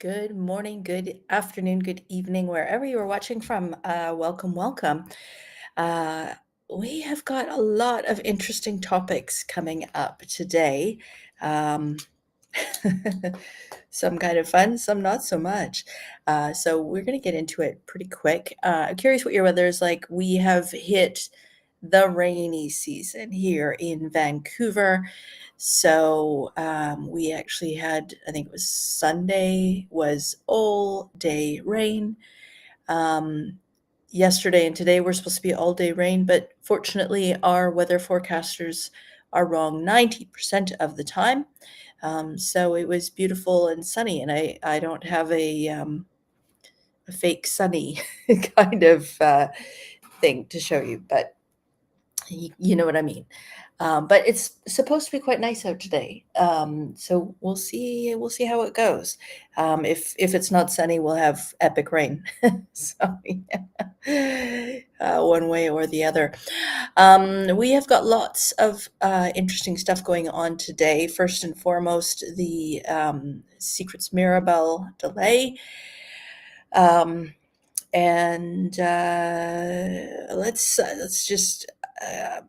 Good morning, good afternoon, good evening, wherever you are watching from. Welcome, welcome. Uh, we have got a lot of interesting topics coming up today. Um, some kind of fun, some not so much. So we're going to get into it pretty quick. I'm curious what your weather is like. We have hit the rainy season here in Vancouver. So we actually had, I think it was Sunday, was all day rain. Yesterday and today were supposed to be all day rain, but fortunately, our weather forecasters are wrong 90% of the time. So it was beautiful and sunny, and I don't have a fake sunny kind of thing to show you, but you know what I mean. But it's supposed to be quite nice out today. So we'll see. We'll see how it goes. If it's not sunny, we'll have epic rain. So yeah, one way or the other. We have got lots of interesting stuff going on today. First and foremost, the Secrets Mirabel delay. And let's just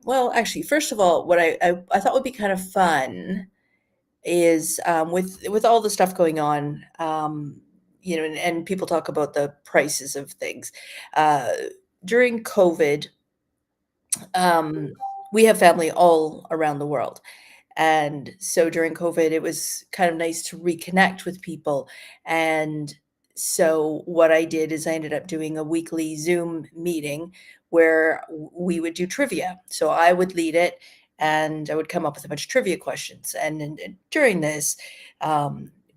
well, actually, first of all, what I thought would be kind of fun is with all the stuff going on, and people talk about the prices of things. During COVID, um, we have family all around the world. And so during COVID, it was kind of nice to reconnect with people. And so what I did is I ended up doing a weekly Zoom meeting where we would do trivia. So I would lead it and I would come up with a bunch of trivia questions. And during this,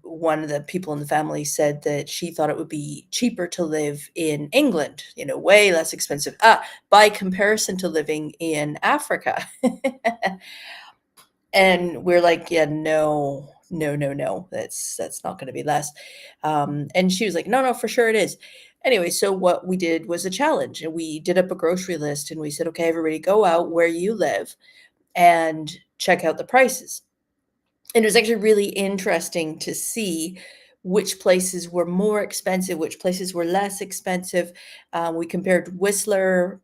one of the people in the family said that she thought it would be cheaper to live in England, way less expensive, by comparison to living in Africa. And we're like, yeah, no, no, no, no, that's not going to be less. And she was like, no, no, for sure it is. Anyway, so what we did was a challenge, and we did up a grocery list, and we said, okay, everybody go out where you live and check out the prices. And it was actually really interesting to see which places were more expensive, which places were less expensive. We compared Whistler,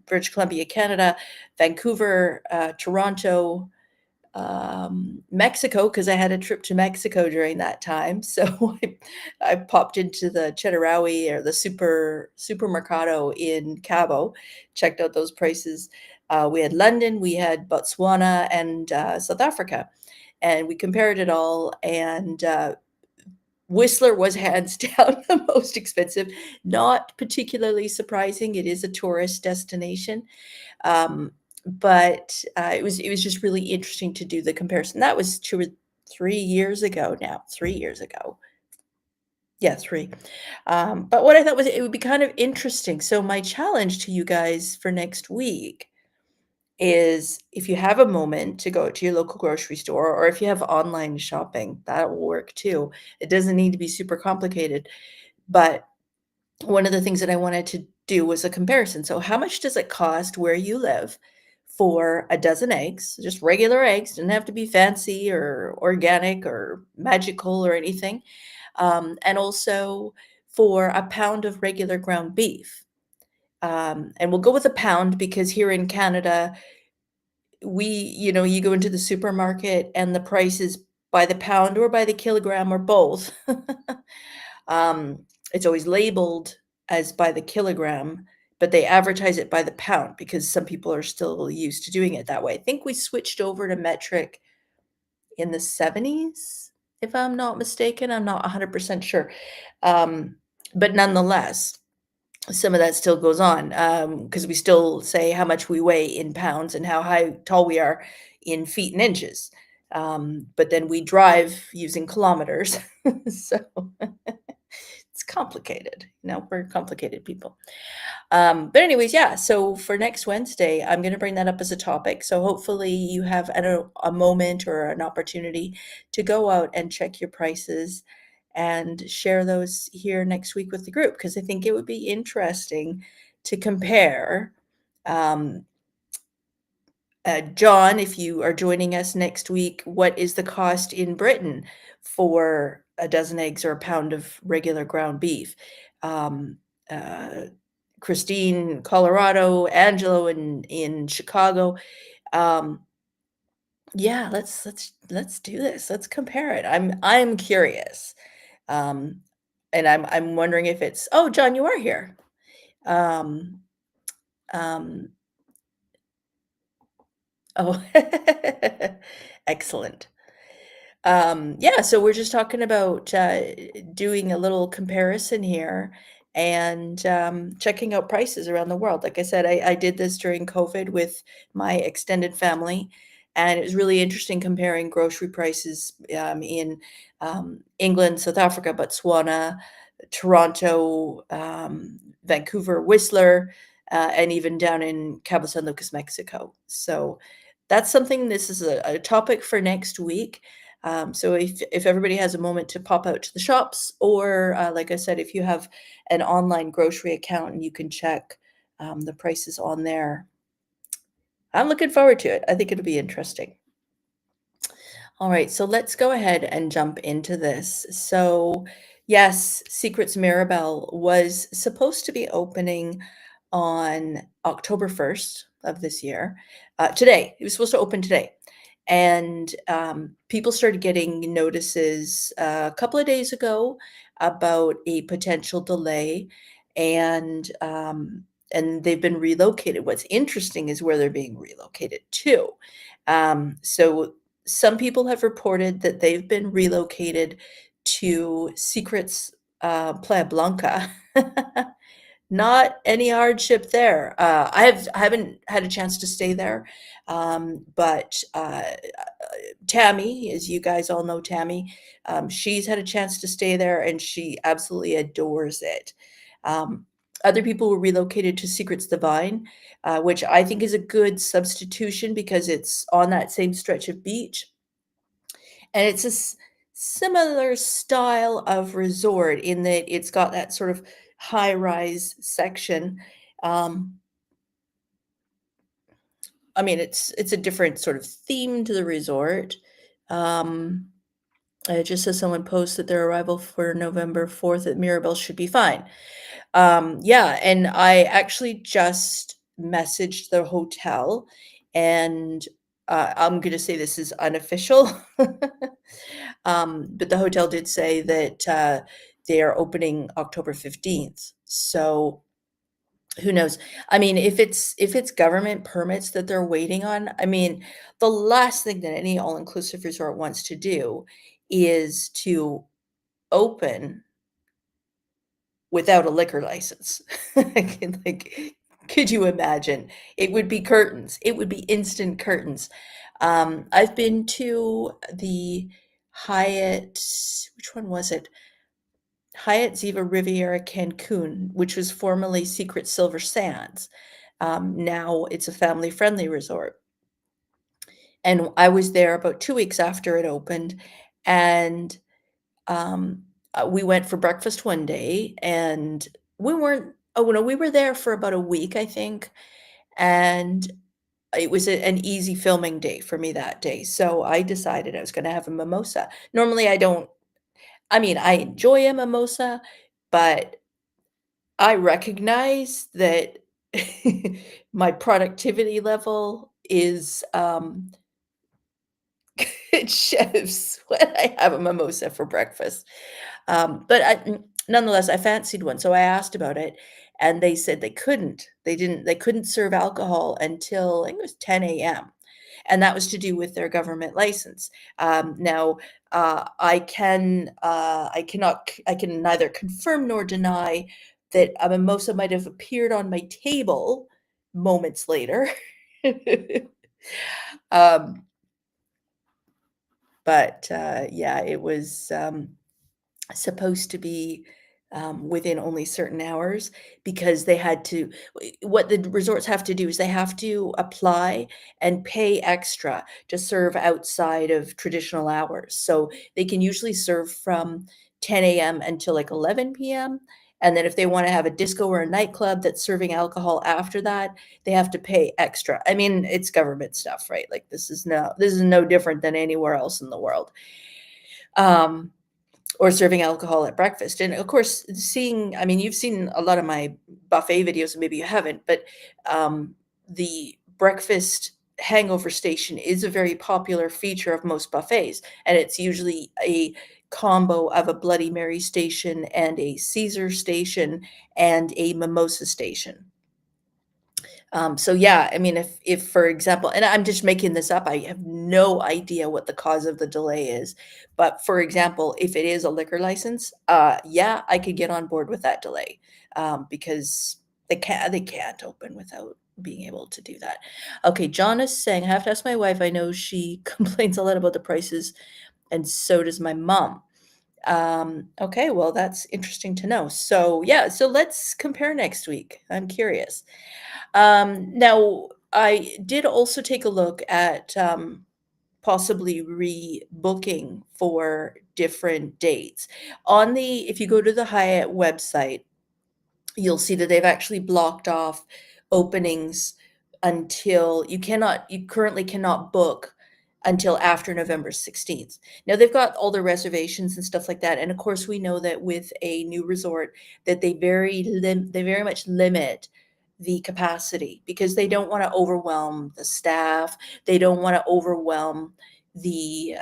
British Columbia, Canada, Vancouver, Toronto, Mexico, because I had a trip to Mexico during that time. So I popped into the Chedraui or the supermercado in Cabo, checked out those prices. We had London, we had Botswana, and South Africa, and we compared it all. And Whistler was hands down the most expensive. Not particularly surprising. It is a tourist destination. But it was just really interesting to do the comparison. That was 2 or 3 years ago now, 3 years ago. Yeah, 3. But what I thought was it would be kind of interesting. So my challenge to you guys for next week is if you have a moment to go to your local grocery store, or if you have online shopping, that will work too. It doesn't need to be super complicated. But one of the things that I wanted to do was a comparison. So how much does it cost where you live for a dozen eggs, just regular eggs, didn't have to be fancy or organic or magical or anything. And also for a pound of regular ground beef. And we'll go with a pound because here in Canada, you go into the supermarket and the price is by the pound or by the kilogram or both. It's always labeled as by the kilogram, but they advertise it by the pound because some people are still used to doing it that way. I think we switched over to metric in the 70s, if I'm not mistaken. I'm not 100% sure. But nonetheless, some of that still goes on because we still say how much we weigh in pounds and how tall we are in feet and inches. But then we drive using kilometers. So it's complicated. We're complicated people. But anyways, yeah, so for next Wednesday, I'm going to bring that up as a topic. So hopefully you have a moment or an opportunity to go out and check your prices and share those here next week with the group, because I think it would be interesting to compare John, if you are joining us next week, what is the cost in Britain for a dozen eggs or a pound of regular ground beef? Um, uh, Christine, Colorado, Angelo in Chicago. Yeah, let's do this. Let's compare it. I'm curious. Um, and I'm wondering if it's oh, John, you are here. Um, um, oh, excellent. Yeah, so we're just talking about doing a little comparison here and checking out prices around the world. Like I said, I did this during COVID with my extended family, and it was really interesting comparing grocery prices in England, South Africa, Botswana, Toronto, Vancouver, Whistler, and even down in Cabo San Lucas, Mexico. So that's something, this is a topic for next week. So if everybody has a moment to pop out to the shops, or like I said, if you have an online grocery account and you can check the prices on there, I'm looking forward to it. I think it'll be interesting. All right, so let's go ahead and jump into this. So, yes, Secrets Mirabel was supposed to be opening on October 1st of this year. Today, it was supposed to open today. And people started getting notices a couple of days ago about a potential delay, and they've been relocated. What's interesting is where they're being relocated to. So some people have reported that they've been relocated to Secrets Playa Blanca. Not any hardship there. I haven't had a chance to stay there, but Tammy, as you guys all know, Tammy, she's had a chance to stay there, and she absolutely adores it. Other people were relocated to Secrets Divine, which I think is a good substitution because it's on that same stretch of beach, and it's a similar style of resort in that it's got that sort of high-rise section. Um, I mean, it's a different sort of theme to the resort. It just says someone posted their arrival for November 4th at Mirabel should be fine. Yeah, and I actually just messaged the hotel, and I'm gonna say this is unofficial, but the hotel did say that they are opening October 15th. So who knows? I mean, if it's government permits that they're waiting on, I mean, the last thing that any all-inclusive resort wants to do is to open without a liquor license. Like, could you imagine? It would be curtains. It would be instant curtains. I've been to the Hyatt, which one was it? Hyatt Ziva Riviera Cancun, which was formerly Secret Silver Sands. Now it's a family-friendly resort. And I was there about 2 weeks after it opened, and we went for breakfast one day, and we weren't oh, no, we were there for about a week, I think, and it was an easy filming day for me that day, so I decided I was gonna have a mimosa. Normally, I don't I mean, I enjoy a mimosa, but I recognize that my productivity level is, it shifts when I have a mimosa for breakfast. But nonetheless, I fancied one, so I asked about it, and they said they couldn't. They couldn't serve alcohol until, I think it was 10 AM, and that was to do with their government license. Now, I can neither confirm nor deny that a mimosa might have appeared on my table moments later. Um, but, yeah, it was, supposed to be, within only certain hours because they had to what the resorts have to do is they have to apply and pay extra to serve outside of traditional hours. So, they can usually serve from 10 AM until, like, 11 PM, And then if they want to have a disco or a nightclub that's serving alcohol after that, they have to pay extra. I mean, it's government stuff, right? Like this is no different than anywhere else in the world. Or serving alcohol at breakfast. And of course, I mean, you've seen a lot of my buffet videos, and maybe you haven't, but the breakfast hangover station is a very popular feature of most buffets. And it's usually a combo of a Bloody Mary station and a Caesar station and a mimosa station. So yeah, I mean, if for example, and I'm just making this up, I have no idea what the cause of the delay is. But for example, if it is a liquor license, yeah, I could get on board with that delay, because they can't open without being able to do that. Okay, John is saying, I have to ask my wife. I know she complains a lot about the prices, and so does my mom. Okay, well, that's interesting to know. So yeah, so let's compare next week. I'm curious. Now, I did also take a look at possibly rebooking for different dates. If you go to the Hyatt website, you'll see that they've actually blocked off openings until you currently cannot book until after November 16th. Now they've got all the reservations and stuff like that. And of course, we know that with a new resort that they very much limit the capacity because they don't want to overwhelm the staff. They don't want to overwhelm the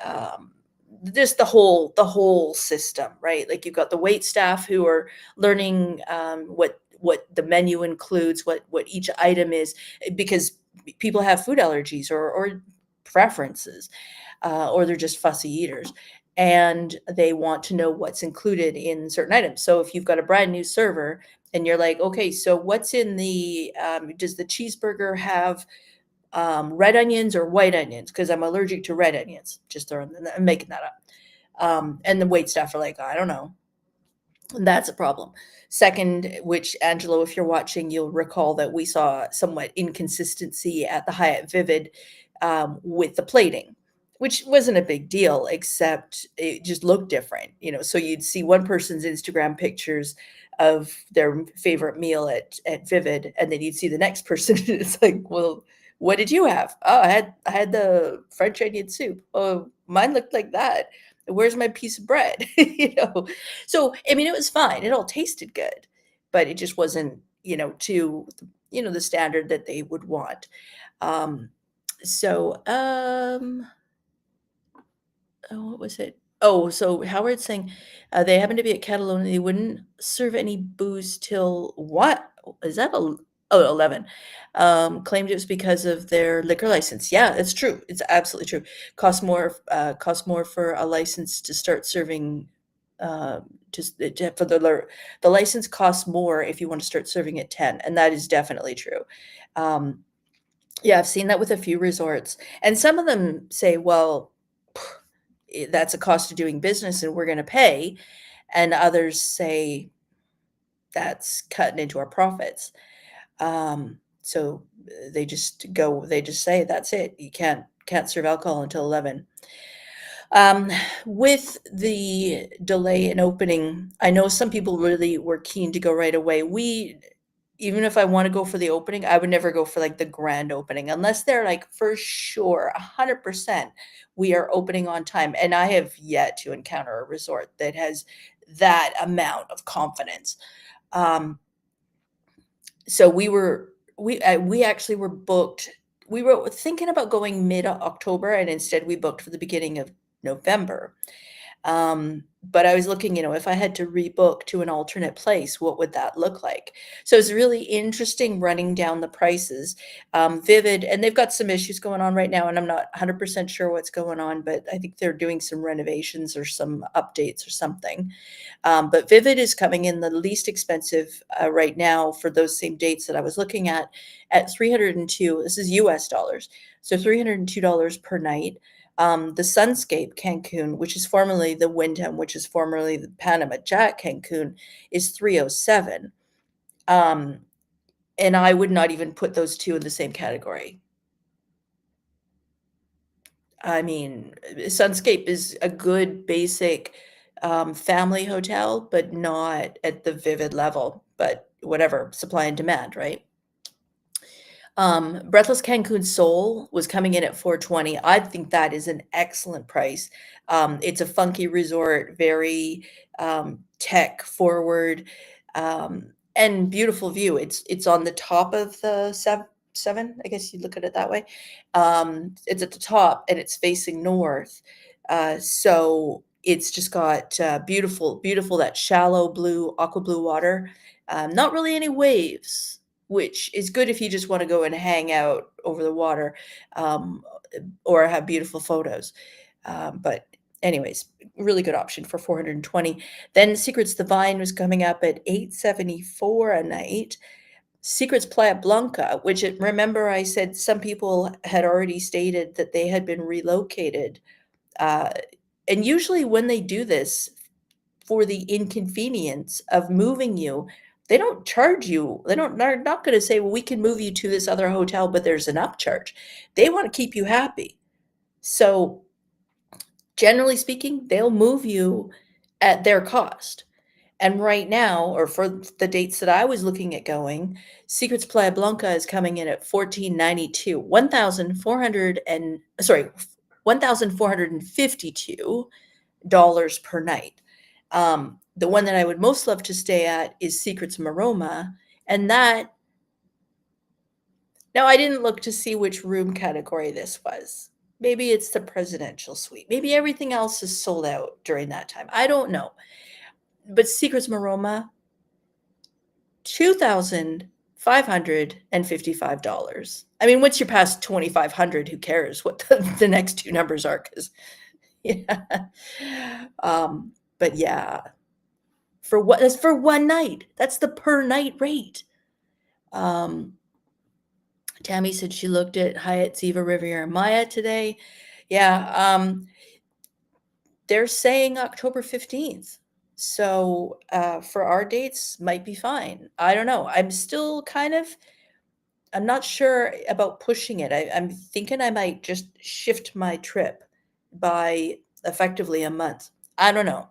just the whole system, right? Like you've got the wait staff who are learning what the menu includes, what each item is, because people have food allergies or preferences, or they're just fussy eaters, and they want to know what's included in certain items. So if you've got a brand new server and you're like, okay, so what's in does the cheeseburger have red onions or white onions? Because I'm allergic to red onions. I'm making that up. And the wait staff are like, I don't know. And that's a problem. Second, which Angelo, if you're watching, you'll recall that we saw somewhat inconsistency at the Hyatt Vivid with the plating, which wasn't a big deal, except it just looked different. So you'd see one person's Instagram pictures of their favorite meal at Vivid, and then you'd see the next person. It's like, well, what did you have? Oh, I had the French onion soup. Oh, mine looked like that. Where's my piece of bread? So I mean, it was fine. It all tasted good, but it just wasn't, to the standard that they would want. So what was it? Oh, so Howard's saying they happen to be at Catalonia. They wouldn't serve any booze till what? Is that 11? Claimed it was because of their liquor license. Yeah, it's true. It's absolutely true. Costs more for a license to start serving. For the license costs more if you want to start serving at 10, and that is definitely true. Yeah, I've seen that with a few resorts, and some of them say, well, that's a cost of doing business and we're going to pay. And others say that's cutting into our profits. So they just say, that's it. You can't serve alcohol until 11. With the delay in opening, I know some people really were keen to go right away. Even if I want to go for the opening, I would never go for like the grand opening unless they're like for sure 100% we are opening on time. And I have yet to encounter a resort that has that amount of confidence. So we actually were booked. We were thinking about going mid-October, and instead we booked for the beginning of November. But I was looking, if I had to rebook to an alternate place, what would that look like? So it's really interesting running down the prices. Vivid, and they've got some issues going on right now, and I'm not 100% sure what's going on, but I think they're doing some renovations or some updates or something. But Vivid is coming in the least expensive right now for those same dates that I was looking at $302. This is US dollars. So $302 per night. The Sunscape Cancun, which is formerly the Wyndham, which is formerly the Panama Jack Cancun, is $307. And I would not even put those two in the same category. I mean, Sunscape is a good basic family hotel, but not at the Vivid level, but whatever, supply and demand, right? Breathless Cancun Seoul was coming in at $420. I think that is an excellent price. It's a funky resort, very tech forward, and beautiful view. It's on the top of the seven, I guess you look at it that way. It's at the top and it's facing north. So it's just got beautiful, that shallow blue, aqua blue water. Not really any waves, which is good if you just want to go and hang out over the water, or have beautiful photos. But anyways, really good option for $420. Then Secrets the Vine was coming up at $874 a night. Secrets Playa Blanca, which remember I said some people had already stated that they had been relocated. And usually when they do this for the inconvenience of moving you, they don't charge you. They're not going to say, well, we can move you to this other hotel, but there's an upcharge. They want to keep you happy. So generally speaking, they'll move you at their cost. And right now, or for the dates that I was looking at going, Secrets Playa Blanca is coming in at $1,492, $1,452 per night. The one that I would most love to stay at is Secrets Maroma, and that, now I didn't look to see which room category this was. Maybe it's the presidential suite. Maybe everything else is sold out during that time. I don't know. But Secrets Maroma, $2,555. I mean, once you're past 2,500, who cares what the next two numbers are? Because, yeah. But yeah, that's for one night. That's the per night rate. Tammy said she looked at Hyatt Ziva Riviera Maya today. Yeah, they're saying October 15th. So for our dates, might be fine. I don't know. I'm still I'm not sure about pushing it. I'm thinking I might just shift my trip by effectively a month. I don't know.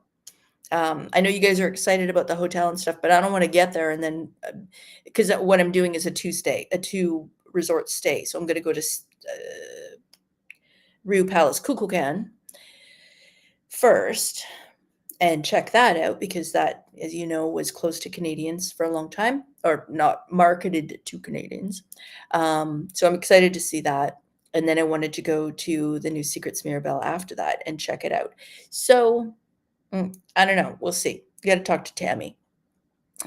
I know you guys are excited about the hotel and stuff, but I don't want to get there and then, because what I'm doing is a two resort stay. So I'm going to go to Ryu Palace Kukulkan first and check that out, because that, as you know, was closed to Canadians for a long time, or not marketed to Canadians. So I'm excited to see that. And then I wanted to go to the new Secrets Mirabel after that and check it out. So I don't know. We'll see. You got to talk to Tammy,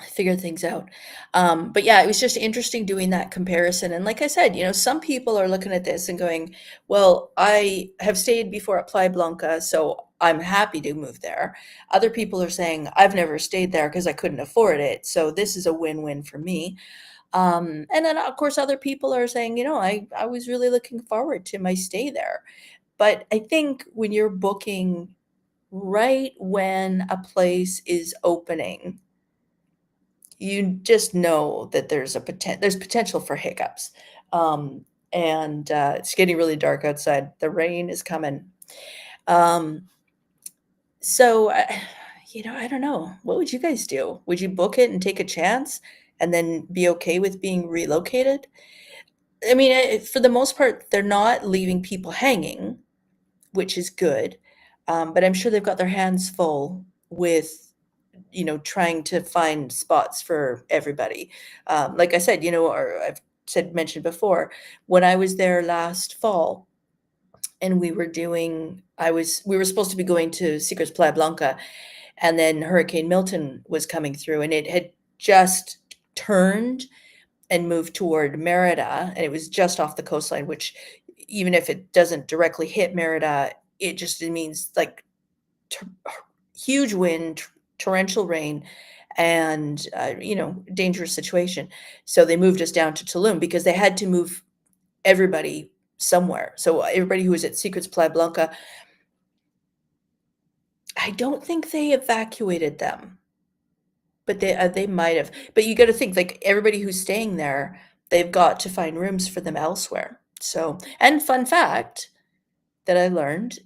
figure things out. But yeah, it was just interesting doing that comparison. And like I said, some people are looking at this and going, well, I have stayed before at Playa Blanca, so I'm happy to move there. Other people are saying, I've never stayed there because I couldn't afford it, so this is a win-win for me. And then, of course, other people are saying, I was really looking forward to my stay there. But I think when you're booking right when a place is opening, you just know that there's potential for hiccups. And it's getting really dark outside. The rain is coming. So, I don't know. What would you guys do? Would you book it and take a chance and then be okay with being relocated? I mean, for the most part, they're not leaving people hanging, which is good. But I'm sure they've got their hands full with, trying to find spots for everybody. Like I said, or I've mentioned before, when I was there last fall, and we were supposed to be going to Secrets Playa Blanca, and then Hurricane Milton was coming through, and it had just turned and moved toward Merida, and it was just off the coastline, which, even if it doesn't directly hit Merida, it means like huge wind, torrential rain, and dangerous situation. So they moved us down to Tulum because they had to move everybody somewhere. So everybody who was at Secrets Playa Blanca, I don't think they evacuated them, but they might have. But you got to think, like, everybody who's staying there, they've got to find rooms for them elsewhere. So, and fun fact that I learned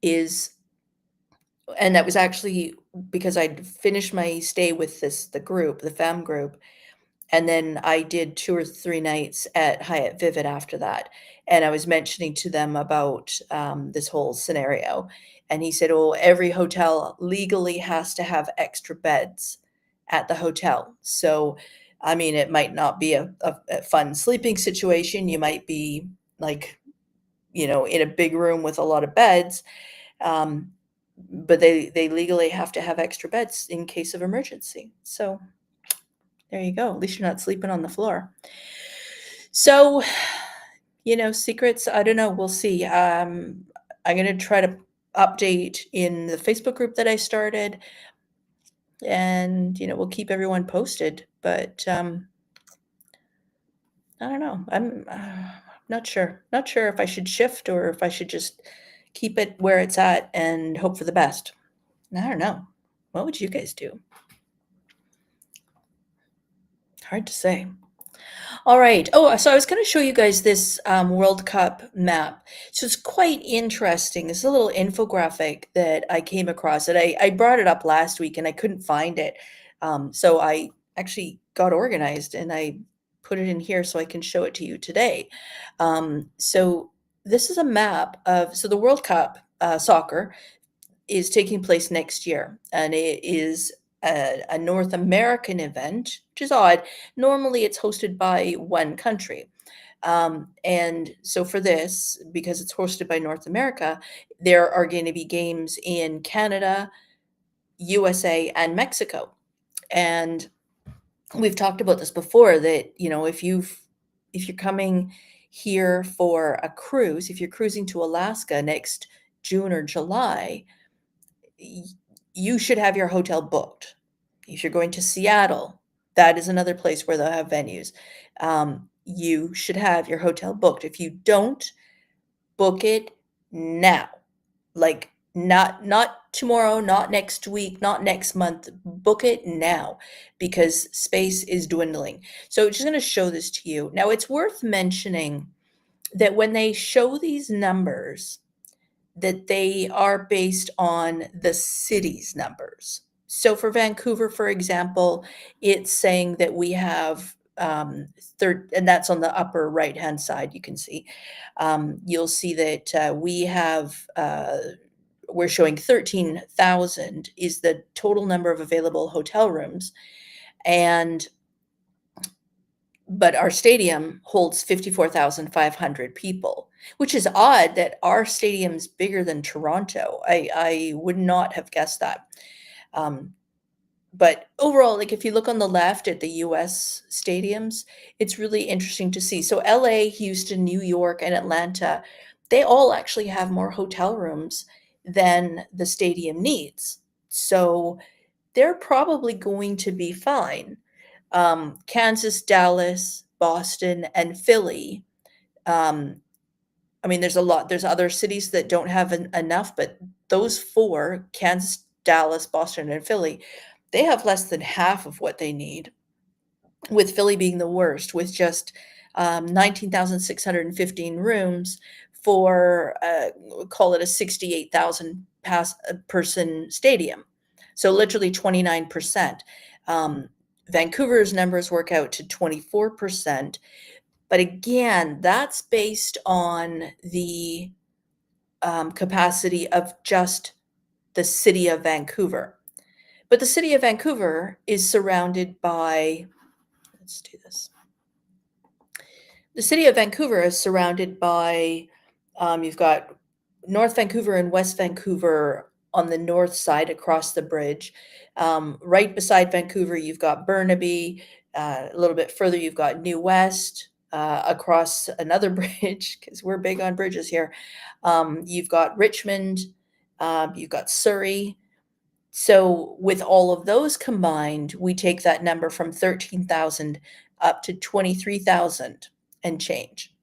is And that was actually because I'd finished my stay with the group, the fam group, and then I did 2 or 3 nights at Hyatt Vivid after that, and I was mentioning to them about, this whole scenario, and he said, "Oh, every hotel legally has to have extra beds at the hotel." So, I mean, it might not be a fun sleeping situation, you might be, like, in a big room with a lot of beds, um, but they legally have to have extra beds in case of emergency. So there you go. At least you're not sleeping on the floor. So, secrets, I don't know. We'll see. I'm going to try to update in the Facebook group that I started, and, we'll keep everyone posted. But I don't know. I'm not sure. Not sure if I should shift or if I should just keep it where it's at and hope for the best. I don't know. What would you guys do? Hard to say. All right. Oh, so I was going to show you guys this World Cup map. So it's quite interesting. It's a little infographic that I came across. And I brought it up last week and I couldn't find it. So I actually got organized and I put it in here so I can show it to you today. So this is a map so the World Cup soccer is taking place next year, and it is a North American event, which is odd. Normally, it's hosted by one country. And so for this, because it's hosted by North America, there are going to be games in Canada, USA, and Mexico. And we've talked about this before that, if you're coming here for a cruise, if you're cruising to Alaska next June or July, you should have your hotel booked. If you're going to Seattle, that is another place where they'll have venues. You should have your hotel booked. If you don't, book it now. Like not tomorrow, not next week, not next month. Book it now because space is dwindling. So I'm just going to show this to you. Now, it's worth mentioning that when they show these numbers, that they are based on the city's numbers. So for Vancouver, for example, it's saying that we have and that's on the upper right-hand side, you can see. You'll see that we're showing 13,000 is the total number of available hotel rooms. But our stadium holds 54,500 people, which is odd that our stadium's bigger than Toronto. I would not have guessed that. But overall, like if you look on the left at the US stadiums, it's really interesting to see. So LA, Houston, New York, and Atlanta, they all actually have more hotel rooms than the stadium needs. So they're probably going to be fine. Kansas, Dallas, Boston, and Philly. I mean, there's other cities that don't have enough, but those 4, Kansas, Dallas, Boston, and Philly, they have less than half of what they need, with Philly being the worst, with just 19,615 rooms for, call it a 68,000 person stadium. So literally 29%. Vancouver's numbers work out to 24%. But again, that's based on the capacity of just the city of Vancouver. But the city of Vancouver is surrounded by, let's do this. The city of Vancouver is surrounded by, you've got North Vancouver and West Vancouver on the north side across the bridge. Right beside Vancouver, you've got Burnaby. A little bit further, you've got New West. Across another bridge, because we're big on bridges here. You've got Richmond, you've got Surrey. So with all of those combined, we take that number from 13,000 up to 23,000 and change.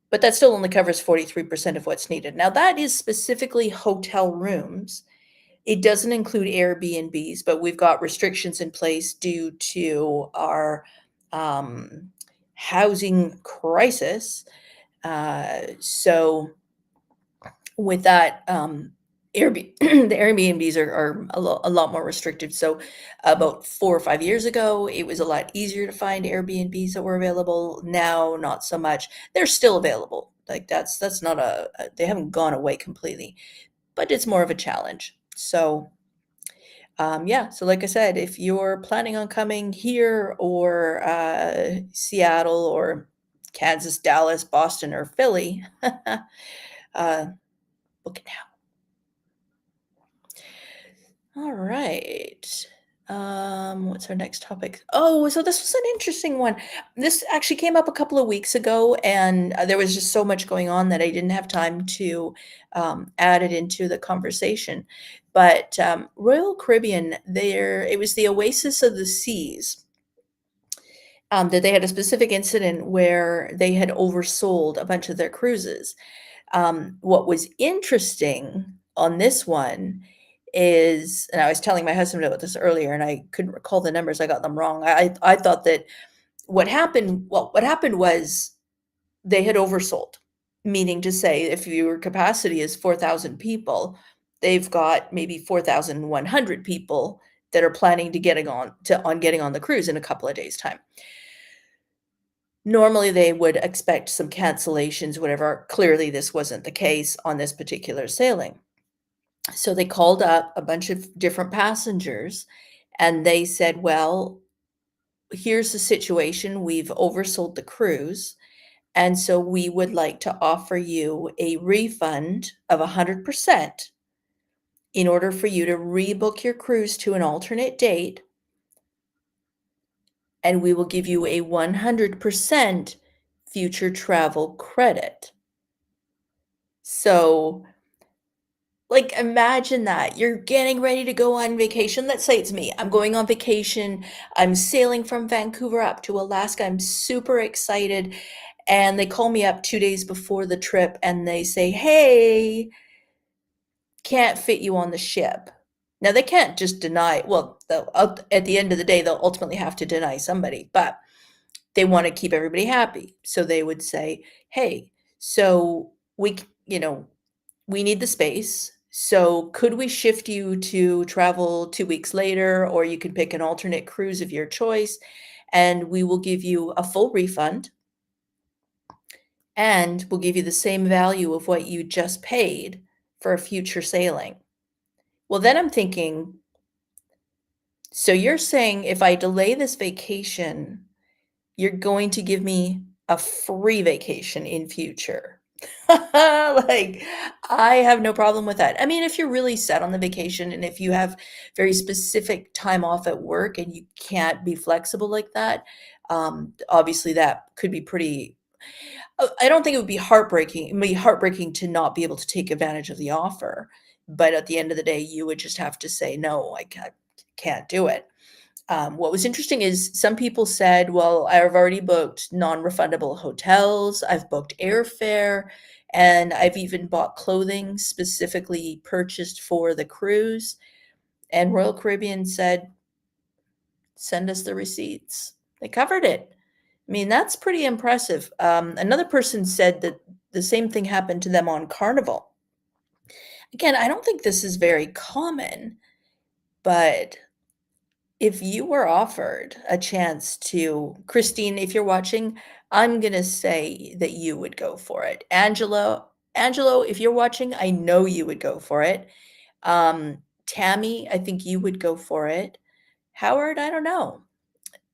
But that still only covers 43% of what's needed. Now, that is specifically hotel rooms. It doesn't include Airbnbs, but we've got restrictions in place due to our housing crisis. So with that, The Airbnbs are a lot more restricted. So about 4 or 5 years ago, it was a lot easier to find Airbnbs that were available. Now, not so much. They're still available. Like that's not they haven't gone away completely, but it's more of a challenge. So yeah, so like I said, if you're planning on coming here or Seattle or Kansas, Dallas, Boston, or Philly, book it now. All right. What's our next topic? Oh, so this was an interesting one. This actually came up a couple of weeks ago, and there was just so much going on that I didn't have time to add it into the conversation. But Royal Caribbean, it was the Oasis of the Seas. That they had a specific incident where they had oversold a bunch of their cruises. What was interesting on this one is, and I was telling my husband about this earlier, and I couldn't recall the numbers, I got them wrong. I thought that what happened was they had oversold, meaning to say if your capacity is 4,000 people, they've got maybe 4,100 people that are planning to getting on the cruise in a couple of days' time. Normally, they would expect some cancellations, whatever. Clearly, this wasn't the case on this particular sailing. So they called up a bunch of different passengers, and they said, well, here's the situation. We've oversold the cruise, and so we would like to offer you a refund of 100% in order for you to rebook your cruise to an alternate date, and we will give you a 100% future travel credit. So, like, imagine that. You're getting ready to go on vacation. Let's say it's me. I'm going on vacation. I'm sailing from Vancouver up to Alaska. I'm super excited. And they call me up 2 days before the trip and they say, hey, can't fit you on the ship. Now, they can't just deny, well, at the end of the day, they'll ultimately have to deny somebody, but they want to keep everybody happy. So they would say, hey, so we need the space. So could we shift you to travel 2 weeks later, or you can pick an alternate cruise of your choice, and we will give you a full refund, and we'll give you the same value of what you just paid for a future sailing. Well, then I'm thinking, so you're saying if I delay this vacation, you're going to give me a free vacation in future. Like, I have no problem with that. I mean, if you're really set on the vacation and if you have very specific time off at work and you can't be flexible like that, obviously that could be pretty. I don't think it would be heartbreaking. It would be heartbreaking to not be able to take advantage of the offer. But at the end of the day, you would just have to say, no, I can't do it. What was interesting is some people said, well, I've already booked non-refundable hotels, I've booked airfare, and I've even bought clothing specifically purchased for the cruise. And Royal Caribbean said, send us the receipts. They covered it. I mean, that's pretty impressive. Another person said that the same thing happened to them on Carnival. Again, I don't think this is very common, but if you were offered a chance to, Christine, if you're watching, I'm going to say that you would go for it. Angelo, if you're watching, I know you would go for it. Tammy, I think you would go for it. Howard, I don't know.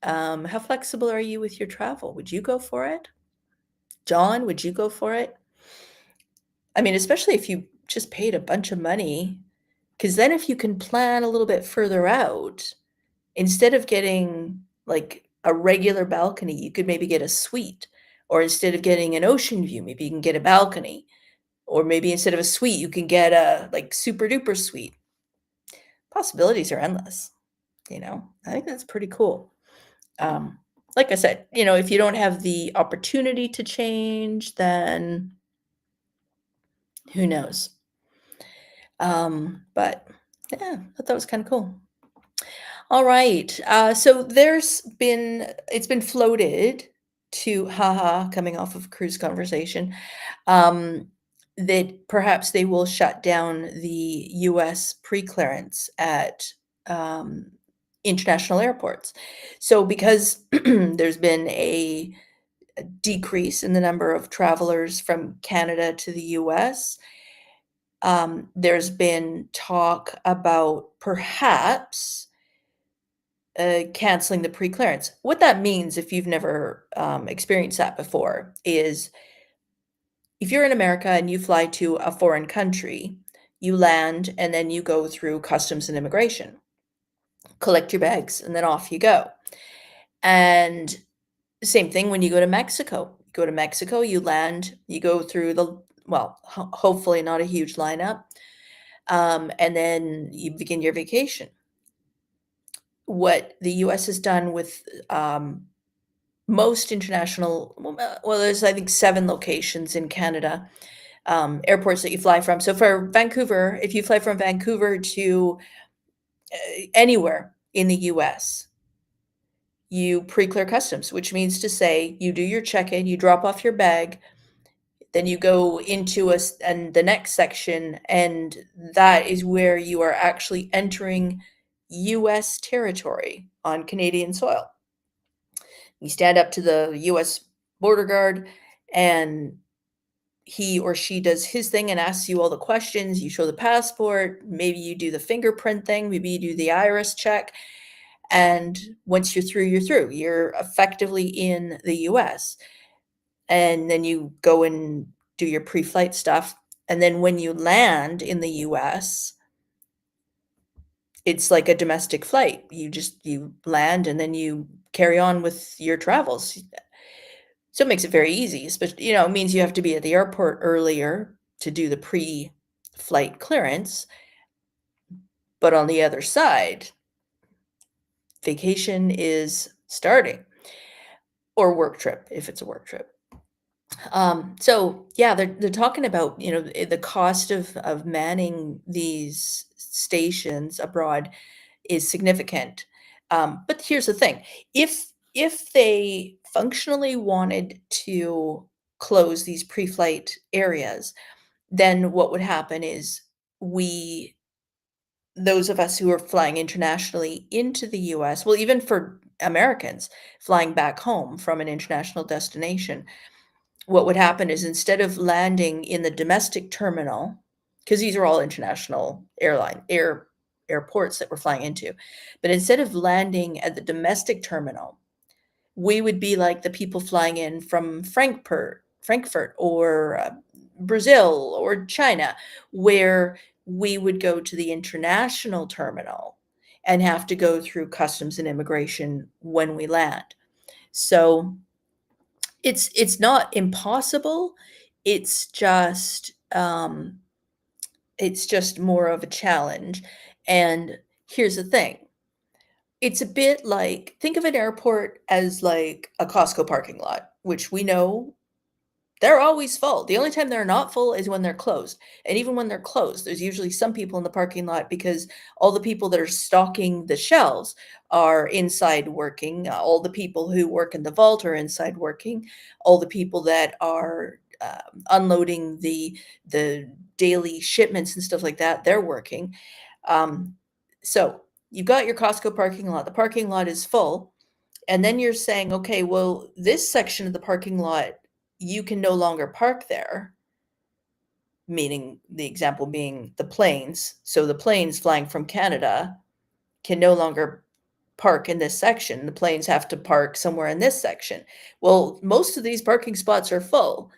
How flexible are you with your travel? Would you go for it? John, would you go for it? I mean, especially if you just paid a bunch of money, because then if you can plan a little bit further out, instead of getting like a regular balcony, you could maybe get a suite, or instead of getting an ocean view, maybe you can get a balcony, or maybe instead of a suite, you can get a like super duper suite. Possibilities are endless. I think that's pretty cool. Like I said, if you don't have the opportunity to change, then who knows? But yeah, I thought that was kind of cool. All right. So it's been floated to, haha, coming off of cruise conversation, that perhaps they will shut down the US pre-clearance at international airports. So because there's been a decrease in the number of travelers from Canada to the US, there's been talk about perhaps canceling the pre-clearance. What that means, if you've never experienced that before, is if you're in America and you fly to a foreign country, you land and then you go through customs and immigration, collect your bags, and then off you go. And same thing when you go to Mexico. You go to Mexico, you land, you go through the, well, hopefully not a huge lineup, and then you begin your vacation. What the US has done with most international, well, there's, I think, 7 locations in Canada, airports that you fly from. So for Vancouver, if you fly from Vancouver to anywhere in the US, you pre-clear customs, which means to say you do your check-in, you drop off your bag, then you go into and the next section, and that is where you are actually entering US territory on Canadian soil. You stand up to the US border guard, and he or she does his thing and asks you all the questions. You show the passport, maybe you do the fingerprint thing, maybe you do the iris check. And once you're through, you're through. You're effectively in the US. And then you go and do your pre-flight stuff. And then when you land in the US, it's like a domestic flight. You land and then you carry on with your travels. So it makes it very easy, especially, it means you have to be at the airport earlier to do the pre-flight clearance. But on the other side, vacation is starting, or work trip, if it's a work trip. So yeah, they're talking about, the cost of manning these stations abroad is significant. But here's the thing: if they functionally wanted to close these pre-flight areas, then what would happen is those of us who are flying internationally into the US, well, even for Americans flying back home from an international destination, what would happen is instead of landing in the domestic terminal, because these are all international airports that we're flying into, but instead of landing at the domestic terminal, we would be like the people flying in from Frankfurt or Brazil or China, where we would go to the international terminal and have to go through customs and immigration when we land. So it's not impossible. It's just more of a challenge. And here's the thing. It's a bit like, think of an airport as like a Costco parking lot, which we know they're always full. The only time they're not full is when they're closed. And even when they're closed, there's usually some people in the parking lot because all the people that are stocking the shelves are inside working. All the people who work in the vault are inside working. All the people that are unloading the daily shipments and stuff like that, they're working. So you've got your Costco parking lot. The parking lot is full. And then you're saying, okay, well, this section of the parking lot, you can no longer park there, meaning the example being the planes. So the planes flying from Canada can no longer park in this section. The planes have to park somewhere in this section. Well, most of these parking spots are full.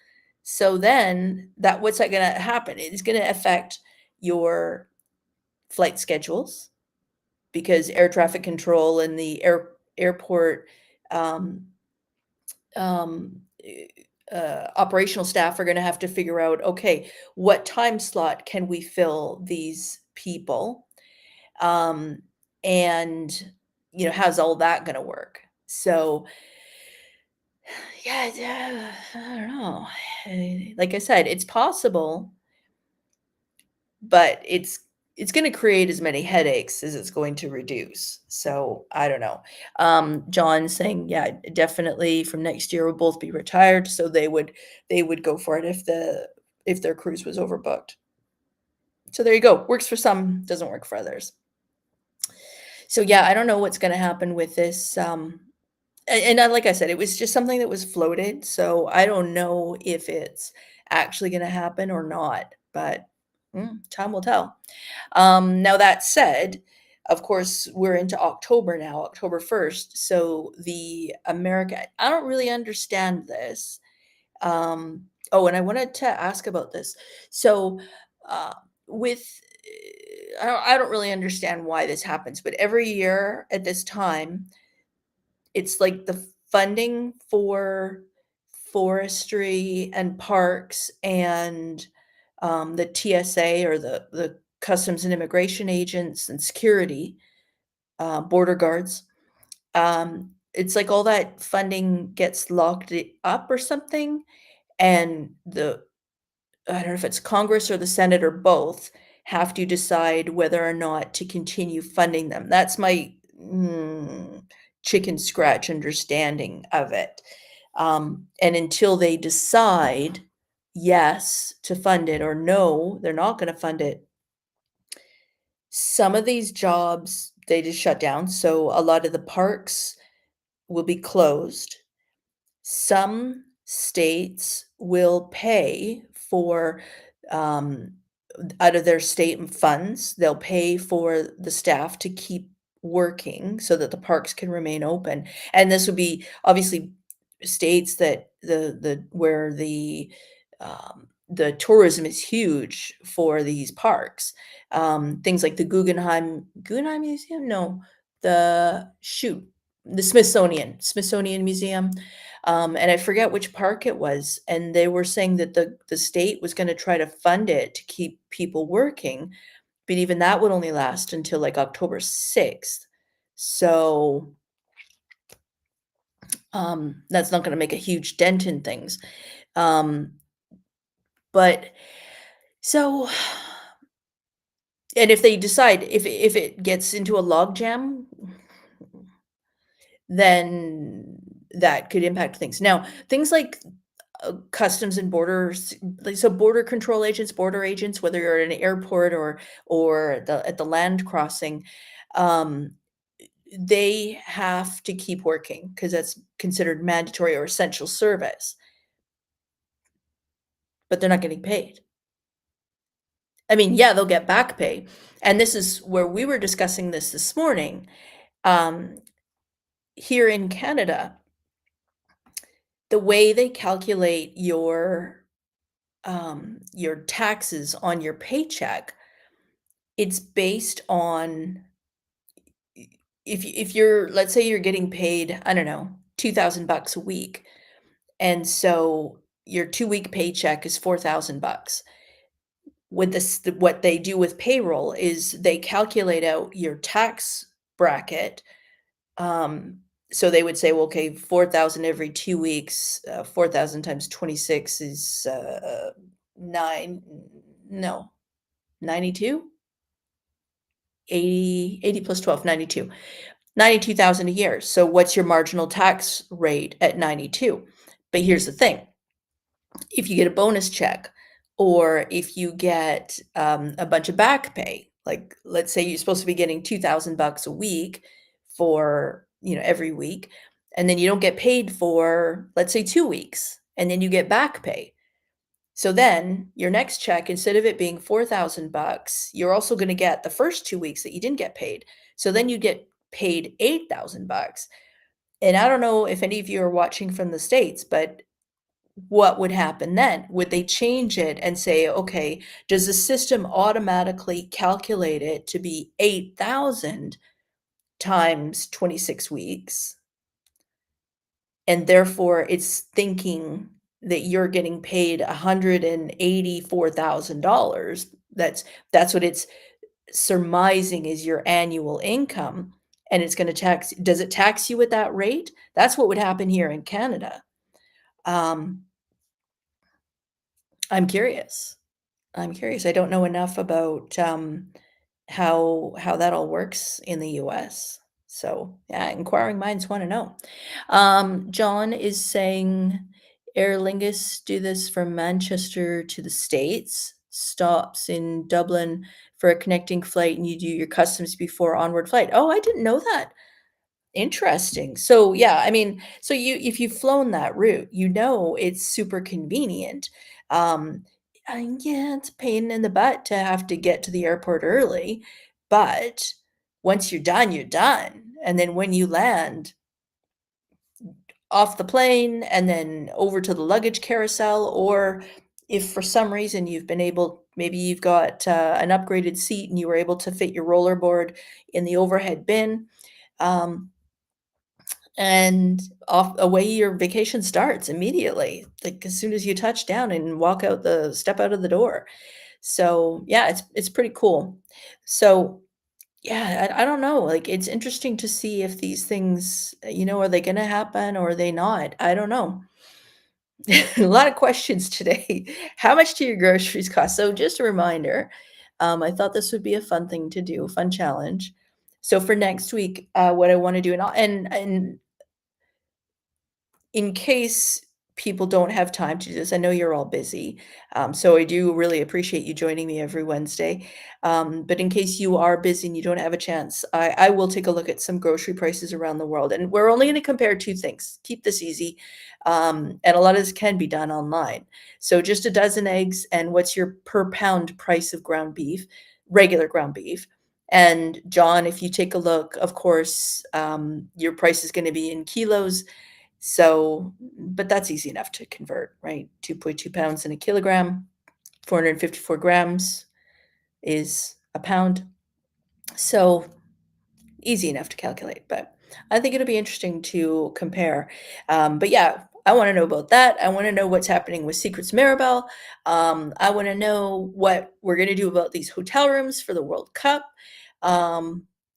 So then what's that going to happen? It's going to affect your flight schedules, because air traffic control and the airport operational staff are going to have to figure out, okay, what time slot can we fill these people? And, how's all that going to work? So, yeah, I don't know. Like I said, it's possible, but it's going to create as many headaches as it's going to reduce. So I don't know. John's saying, yeah, definitely from next year we'll both be retired. So they would go for it if their cruise was overbooked. So there you go. Works for some, doesn't work for others. So yeah, I don't know what's going to happen with this. Like I said, it was just something that was floated. So I don't know if it's actually going to happen or not, but time will tell. Now that said, of course, we're into October now, October 1st. So I don't really understand this. Oh, and I wanted to ask about this. So, with I don't really understand why this happens, but every year at this time, it's like the funding for forestry and parks and the TSA, or the Customs and Immigration agents and security, border guards. It's like all that funding gets locked up or something, and I don't know if it's Congress or the Senate or both have to decide whether or not to continue funding them. That's my chicken scratch understanding of it. And until they decide yes to fund it or no, they're not going to fund it, some of these jobs, they just shut down. So a lot of the parks will be closed. Some states will pay for, out of their state funds, they'll pay for the staff to keep working so that the parks can remain open. And this would be obviously states that where the tourism is huge for these parks. Things like the Guggenheim Museum? No, the Smithsonian Museum. And I forget which park it was. And they were saying that the state was going to try to fund it to keep people working, but even that would only last until like October 6th. So that's not going to make a huge dent in things. But so, and if they decide, if it gets into a logjam, then that could impact things. Now, things like customs and borders, so border control agents, border agents, whether you're at an airport or at the land crossing, they have to keep working because that's considered mandatory or essential service, but they're not getting paid. I mean, yeah, they'll get back pay. And this is where we were discussing this morning. Here in Canada, the way they calculate your taxes on your paycheck, it's based on if you're, let's say you're getting paid, I don't know, $2,000 a week, and so your 2-week paycheck is $4,000. With this, what they do with payroll is they calculate out your tax bracket. So they would say, well, okay, 4,000 every 2 weeks, 4,000 times 26 is 92? 80 plus 12, 92. 92,000 a year. So what's your marginal tax rate at 92? But here's the thing. If you get a bonus check, or if you get a bunch of back pay, like let's say you're supposed to be getting $2,000 a week for, every week, and then you don't get paid for, let's say, 2 weeks, and then you get back pay. So then your next check, instead of it being $4,000, you're also going to get the first 2 weeks that you didn't get paid. So then you get paid $8,000. And I don't know if any of you are watching from the States, but what would happen then? Would they change it and say, okay, does the system automatically calculate it to be 8,000 times 26 weeks? And therefore it's thinking that you're getting paid $184,000. That's what it's surmising is your annual income. And it's going to does it tax you at that rate? That's what would happen here in Canada. I'm curious. I don't know enough about how that all works in the US. So yeah, inquiring minds want to know. John is saying Aer Lingus do this from Manchester to the States, stops in Dublin for a connecting flight, and you do your customs before onward flight. Oh, I didn't know that. Interesting. So, yeah, I mean, so if you've flown that route, you know it's super convenient. And yeah, it's a pain in the butt to have to get to the airport early, but once you're done, you're done. And then when you land, off the plane and then over to the luggage carousel, or if for some reason you've been able, maybe you've got an upgraded seat and you were able to fit your rollerboard in the overhead bin, um, and off away your vacation starts immediately, like as soon as you touch down and step out of the door. So yeah, it's pretty cool. So yeah, I don't know, like, it's interesting to see if these things, are they gonna happen or are they not? I don't know. A lot of questions today. How much do your groceries cost? So just a reminder, I thought this would be a fun thing to do, a fun challenge. So for next week, what I wanna do, and in case people don't have time to do this, I know you're all busy, so I do really appreciate you joining me every Wednesday. But in case you are busy and you don't have a chance, I will take a look at some grocery prices around the world, and we're only going to compare two things. Keep this easy, and a lot of this can be done online. So just a dozen eggs, and what's your per pound price of ground beef, regular ground beef. And John, if you take a look, of course, your price is going to be in kilos. So, but that's easy enough to convert, right? 2.2 pounds in a kilogram, 454 grams is a pound. So easy enough to calculate, but I think it'll be interesting to compare. But yeah, I want to know about that. I want to know what's happening with Secrets Mirabel. I want to know what we're going to do about these hotel rooms for the World Cup.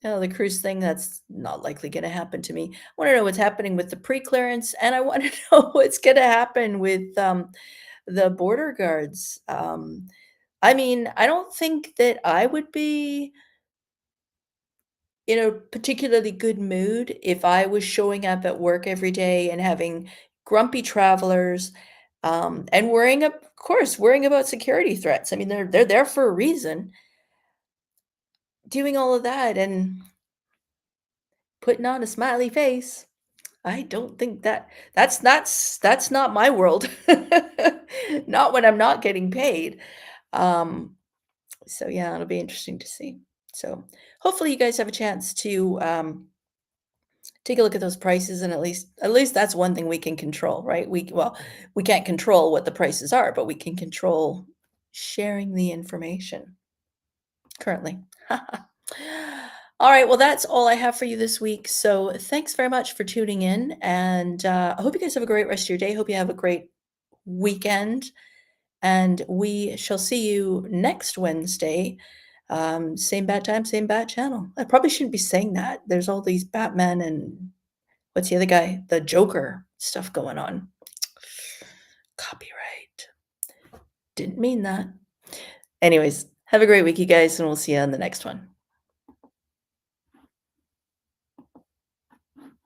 The cruise thing, that's not likely going to happen to me. I want to know what's happening with the pre-clearance, and I want to know what's going to happen with the border guards. I mean, I don't think that I would be in a particularly good mood if I was showing up at work every day and having grumpy travelers, and worrying about security threats. I mean, they're there for a reason. Doing all of that and putting on a smiley face. I don't think that's not my world. Not when I'm not getting paid. Um, so yeah, it'll be interesting to see. So hopefully you guys have a chance to take a look at those prices, and at least that's one thing we can control, right? We can't control what the prices are, but we can control sharing the information currently. All right, well, that's all I have for you this week. So thanks very much for tuning in, and I hope you guys have a great rest of your day. Hope you have a great weekend, and we shall see you next Wednesday. Same bad time, same bad channel. I probably shouldn't be saying that. There's all these Batman and what's the other guy? The Joker stuff going on. Copyright. Didn't mean that. Anyways, have a great week, you guys, and we'll see you on the next one.